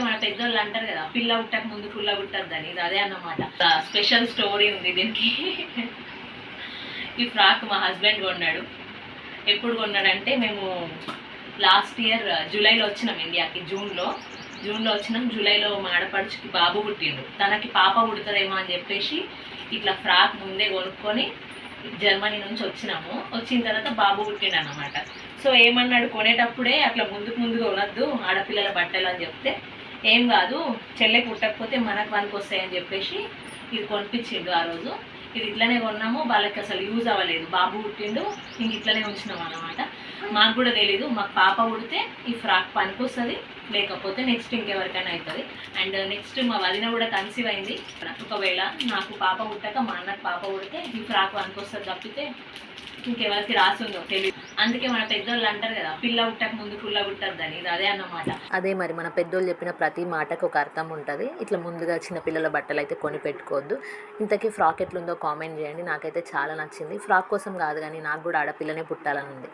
మన పెద్దోళ్ళు అంటారు కదా, పిల్ల పుట్టక ముందు పుల్ల పుట్టద్దని. ఇది అదే అన్నమాట. స్పెషల్ స్టోరీ ఉంది దీనికి. ఈ ఫ్రాక్ మా హస్బెండ్ కొన్నాడు. ఎప్పుడు కొన్నాడంటే, మేము లాస్ట్ ఇయర్ జూలైలో వచ్చినాం ఇండియాకి. జూన్లో వచ్చినాం. జూలైలో మా ఆడపడుచుకి బాబు పుట్టిండు. తనకి పాప పుడుతుందేమో అని చెప్పేసి ఇట్లా ఫ్రాక్ ముందే కొనుక్కొని జర్మనీ నుంచి వచ్చినాము. వచ్చిన తర్వాత బాబు పుట్టిండు అన్నమాట. సో ఏమన్నాడు, కొనేటప్పుడే అట్లా ముందుకు కొనద్దు ఆడపిల్లల బట్టలు అని చెప్తే, ఏం కాదు చెల్లె పుట్టకపోతే మనకు పనికి వస్తాయని చెప్పేసి ఇది కొనిపించిండు ఆ రోజు. ఇది ఇట్లనే కొన్నాము. వాళ్ళకి అసలు యూజ్ అవ్వలేదు. బాబు పుట్టిండు, ఇంక ఇట్లనే ఉంచినాం అన్నమాట. మాకు కూడా తెలీదు, మాకు పాప పుడితే ఈ ఫ్రాక్ పనికి వస్తుంది, లేకపోతే నెక్స్ట్ ఇంకెవరికైనా అవుతుంది. అండ్ నెక్స్ట్ మా వదిన కూడా కన్సీవ్ అయింది. ఒకవేళ నాకు పాప పుట్టాక మా అన్నకు పాప పుడితే ఈ ఫ్రాక్ పనికి వస్తుంది తప్పితే ఇంకెవరికి రాసుందో తెలియదు. అందుకే మన పెద్దోళ్ళు అంటారు కదా, పిల్ల పుట్టక ముందు పుల్ల పుట్టద్దని. ఇది అదే అన్నమాట. అదే మరి మన పెద్దోళ్ళు చెప్పిన ప్రతి మాటకు ఒక అర్థం ఉంటుంది. ఇట్లా ముందుగా చిన్న పిల్లల బట్టలు అయితే కొని పెట్టుకోవద్దు. ఇంతకీ ఫ్రాక్ ఎట్లుందో కామెంట్ చేయండి. నాకైతే చాలా నచ్చింది. ఫ్రాక్ కోసం కాదు కానీ నాకు కూడా ఆడపిల్లనే పుట్టాలని ఉంది.